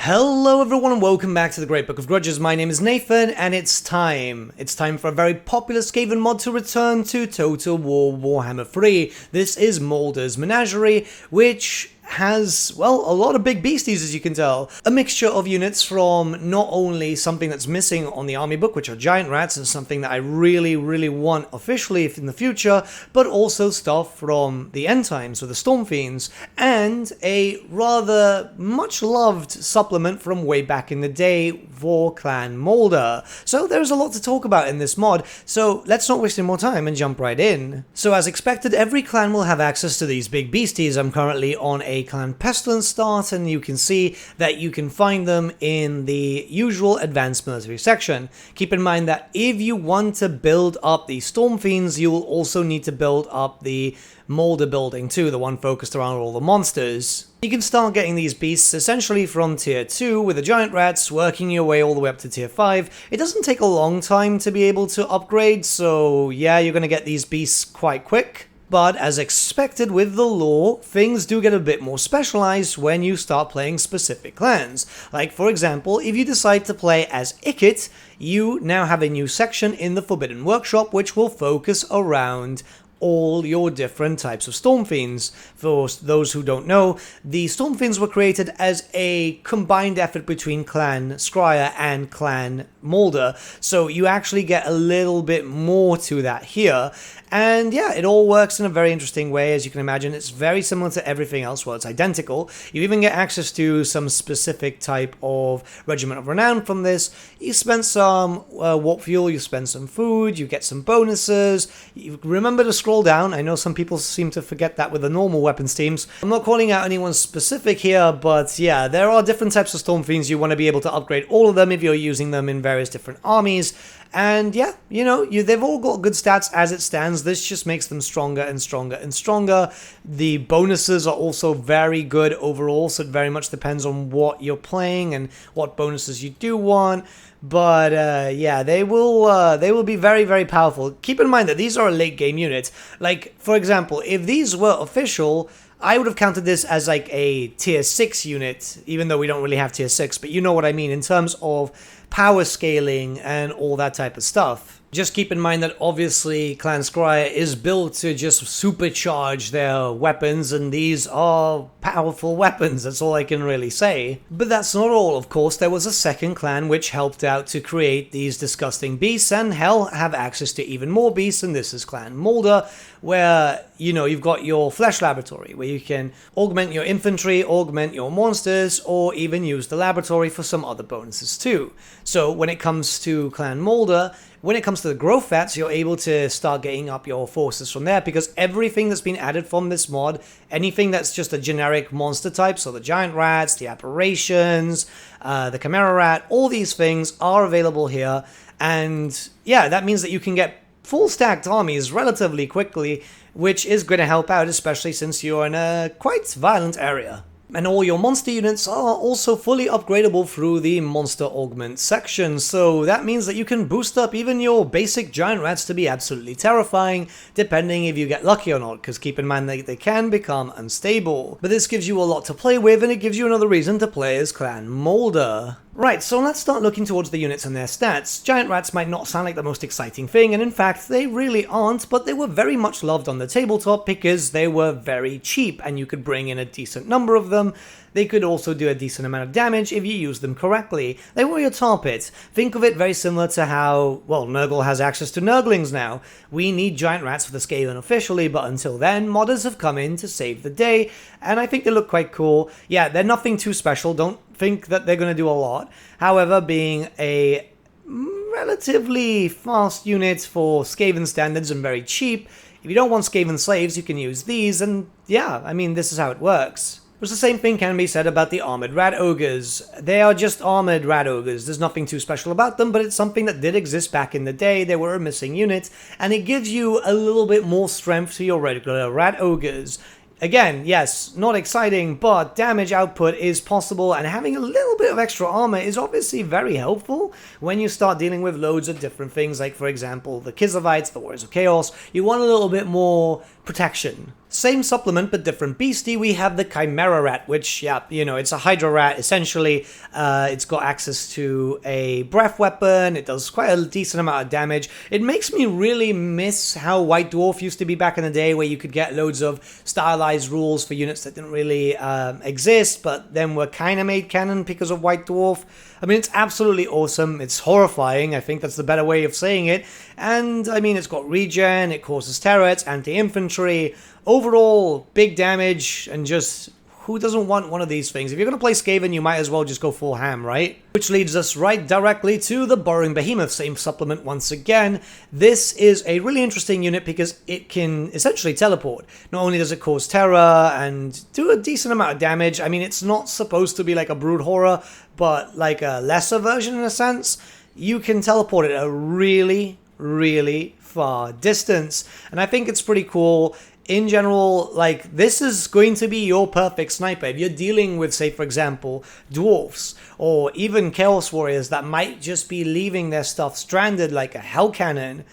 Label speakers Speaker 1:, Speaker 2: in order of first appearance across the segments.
Speaker 1: Hello everyone and welcome back to the Great Book of Grudges. My name is Nathan and it's time. It's time for a very popular SKAVEN mod to return to Total War Warhammer 3. This is Mulder's Menagerie, which has, well, a lot of big beasties, as you can tell. A mixture of units from not only something that's missing on the army book, which are giant rats, and something that I really want officially in the future, but also stuff from the end times with the Stormfiends, and a rather much loved supplement from way back in the day for Clan Mulder. So there's a lot to talk about in this mod, so let's not waste any more time and jump right in. So as expected, every clan will have access to these big beasties. I'm currently on a Clan Pestilence start, and you can see that you can find them in the usual advanced military section. Keep in mind that if you want to build up the Stormfiends, you will also need to build up the Mulder building too, the one focused around all the monsters. You can start getting these beasts essentially from tier 2 with the giant rats, working your way all the way up to tier 5. It doesn't take a long time to be able to upgrade, so yeah, you're going to get these beasts quite quick. But as expected with the lore, things do get a bit more specialized when you start playing specific clans. Like for example, if you decide to play as Ikit, you now have a new section in the Forbidden Workshop which will focus around all your different types of Stormfiends. For those who don't know, the Stormfiends were created as a combined effort between Clan Skryre and Clan Mulder, so you actually get a little bit more to that here. And yeah, it all works in a very interesting way. As you can imagine, it's very similar to everything else. Well, it's identical. You even get access to some specific type of Regiment of Renown from this. You spend some warp fuel, you spend some food, you get some bonuses. You remember to scroll down. I know some people seem to forget that with the normal weapons teams. I'm not calling out anyone specific here, but yeah, there are different types of Stormfiends. You want to be able to upgrade all of them if you're using them in various different armies. And yeah, you know, they've all got good stats as it stands. This just makes them stronger and stronger and stronger. The bonuses are also very good overall, so it very much depends on what you're playing and what bonuses you do want. But yeah, they will be very powerful. Keep in mind that these are a late game unit. Like, for example, if these were official, I would have counted this as like a tier 6 unit, even though we don't really have tier 6, but you know what I mean in terms of power scaling and all that type of stuff. Just keep in mind that obviously Clan Skryre is built to just supercharge their weapons, and these are powerful weapons, that's all I can really say. But that's not all, of course. There was a second clan which helped out to create these disgusting beasts, and hell, have access to even more beasts, and this is Clan Mulder, where, you know, you've got your flesh laboratory, where you can augment your infantry, augment your monsters, or even use the laboratory for some other bonuses too. So when it comes to Clan Mulder, when it comes to the growth fats, you're able to start getting up your forces from there, because everything that's been added from this mod, anything that's just a generic monster type, so the giant rats, the apparitions, the Chimera Rat, all these things are available here. And yeah, that means that you can get full stacked armies relatively quickly, which is going to help out, especially since you're in a quite violent area. And all your monster units are also fully upgradable through the monster augment section, so that means that you can boost up even your basic giant rats to be absolutely terrifying, depending if you get lucky or not, because keep in mind that they can become unstable. But this gives you a lot to play with, and it gives you another reason to play as Clan Mulder. Right, so let's start looking towards the units and their stats. Giant rats might not sound like the most exciting thing, and in fact they really aren't, but they were very much loved on the tabletop because they were very cheap and you could bring in a decent number of them. They could also do a decent amount of damage if you use them correctly. They were your tar pit. Think of it very similar to how, well, Nurgle has access to Nurglings now. We need giant rats for the SKAVEN officially, but until then, modders have come in to save the day, and I think they look quite cool. Yeah, they're nothing too special, don't think that they're going to do a lot. However, being a relatively fast unit for SKAVEN standards and very cheap, if you don't want SKAVEN slaves, you can use these, and yeah, I mean, this is how it works. But the same thing can be said about the armored rat ogres. They are just armored rat ogres. There's nothing too special about them, but it's something that did exist back in the day. They were a missing unit, and it gives you a little bit more strength to your regular rat ogres. Again, yes, not exciting, but damage output is possible, and having a little bit of extra armor is obviously very helpful when you start dealing with loads of different things, like, for example, the Kizovites, the Warriors of Chaos. You want a little bit more protection. Same supplement, but different beastie. We have the Chimera Rat, which, yeah, you know, it's a Hydra Rat, essentially. It's got access to a breath weapon. It does quite a decent amount of damage. It makes me really miss how White Dwarf used to be back in the day, where you could get loads of stylized rules for units that didn't really exist, but then were kind of made canon because of White Dwarf. I mean, it's absolutely awesome. It's horrifying. I think that's the better way of saying it. And, I mean, it's got regen, it causes terror, it's anti-infantry. Overall, big damage, and just, who doesn't want one of these things? If you're going to play SKAVEN, you might as well just go full ham, right? Which leads us right directly to the Burrowing Behemoth, same supplement once again. This is a really interesting unit because it can essentially teleport. Not only does it cause terror and do a decent amount of damage, I mean, it's not supposed to be like a Brood Horror, but like a lesser version in a sense. You can teleport at a really, really far distance, and I think it's pretty cool. In general, like, this is going to be your perfect sniper. If you're dealing with, say, for example, dwarfs, or even Chaos Warriors that might just be leaving their stuff stranded like a Hell Cannon,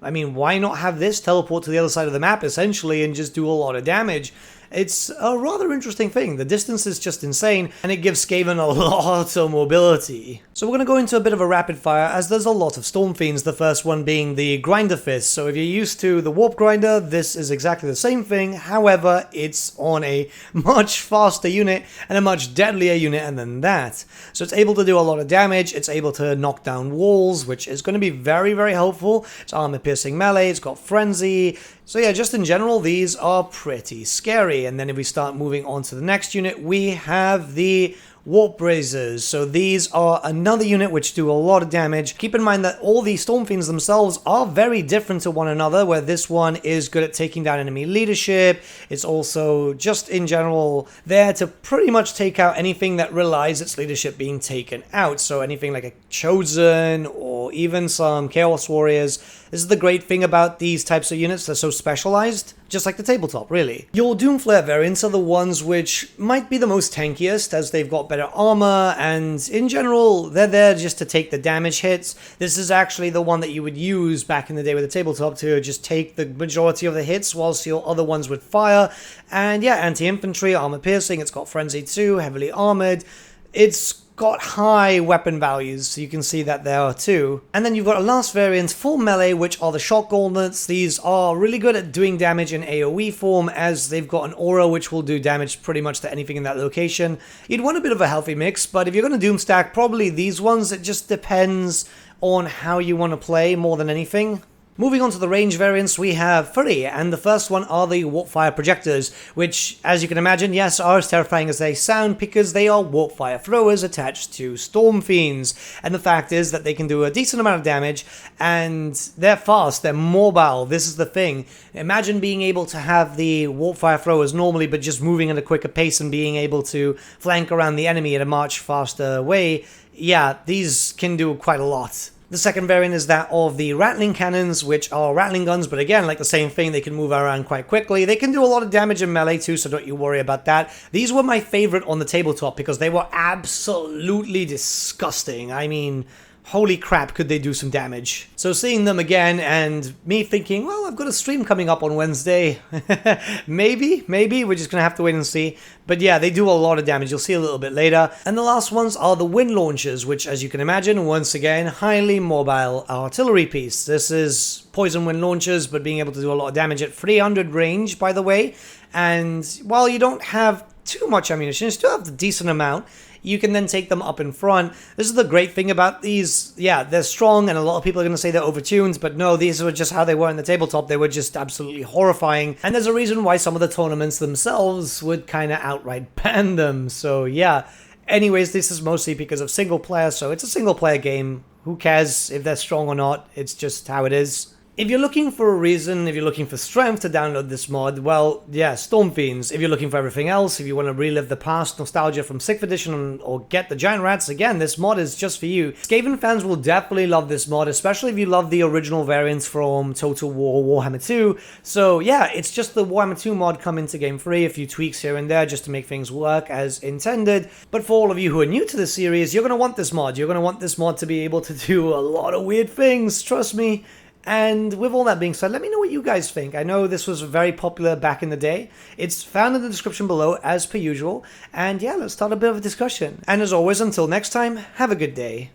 Speaker 1: I mean, why not have this teleport to the other side of the map, essentially, and just do a lot of damage? It's a rather interesting thing. The distance is just insane, and it gives SKAVEN a lot of mobility. So we're going to go into a bit of a rapid fire, as there's a lot of Stormfiends, the first one being the Grinder Fist. So if you're used to the Warp Grinder, this is exactly the same thing. However, it's on a much faster unit, and a much deadlier unit than that. So it's able to do a lot of damage, it's able to knock down walls, which is going to be very, very helpful. It's armor-piercing melee, it's got Frenzy. So yeah, just in general, these are pretty scary. And then if we start moving on to the next unit, we have the Warp Razors. So these are another unit which do a lot of damage. Keep in mind that all the Stormfiends themselves are very different to one another, where this one is good at taking down enemy leadership. It's also just in general there to pretty much take out anything that relies its leadership being taken out. So anything like a Chosen or even some Chaos Warriors. This is the great thing about these types of units, they're so specialized, just like the tabletop, really. Your Doomflare variants are the ones which might be the most tankiest, as they've got better armor, and in general, they're there just to take the damage hits. This is actually the one that you would use back in the day with the tabletop to just take the majority of the hits, whilst your other ones would fire. And yeah, anti-infantry, armor-piercing, it's got Frenzy too, heavily armored. It's got high weapon values, so you can see that there too. And then you've got a last variant for melee, which are the Shock Gauntlets. These are really good at doing damage in AoE form, as they've got an aura which will do damage pretty much to anything in that location. You'd want a bit of a healthy mix, but if you're going to doom stack, probably these ones. It just depends on how you want to play more than anything. Moving on to the range variants, we have 3, and the first one are the Warpfire Projectors, which, as you can imagine, yes, are as terrifying as they sound, because they are Warpfire throwers attached to Stormfiends. And the fact is that they can do a decent amount of damage, and they're fast, they're mobile. This is the thing. Imagine being able to have the Warpfire throwers normally, but just moving at a quicker pace and being able to flank around the enemy in a much faster way. Yeah, these can do quite a lot. The second variant is that of the Rattling Cannons, which are rattling guns, but again, like the same thing, they can move around quite quickly. They can do a lot of damage in melee too, so don't you worry about that. These were my favorite on the tabletop because they were absolutely disgusting. I mean, holy crap, could they do some damage. So seeing them again and me thinking, well, I've got a stream coming up on Wednesday. maybe, we're just going to have to wait and see. But yeah, they do a lot of damage. You'll see a little bit later. And the last ones are the Wind Launchers, which, as you can imagine, once again, highly mobile artillery piece. This is Poison Wind Launchers, but being able to do a lot of damage at 300 range, by the way. And while you don't have too much ammunition, you still have a decent amount. You can then take them up in front. This is the great thing about these. Yeah, they're strong, and a lot of people are going to say they're overtuned, but no, these were just how they were in the tabletop. They were just absolutely horrifying, and there's a reason why some of the tournaments themselves would kind of outright ban them. So yeah, anyways, this is mostly because of single player, so it's a single player game. Who cares if they're strong or not? It's just how it is. If you're looking for a reason, if you're looking for strength to download this mod, well, yeah, Stormfiends. If you're looking for everything else, if you want to relive the past nostalgia from 6th edition or get the Giant Rats, again, this mod is just for you. SKAVEN fans will definitely love this mod, especially if you love the original variants from Total War Warhammer 2. So yeah, it's just the Warhammer 2 mod come into Game 3, a few tweaks here and there just to make things work as intended. But for all of you who are new to the series, you're going to want this mod. You're going to want this mod to be able to do a lot of weird things, trust me. And with all that being said, let me know what you guys think. I know this was very popular back in the day. It's found in the description below as per usual. And yeah, let's start a bit of a discussion. And as always, until next time, have a good day.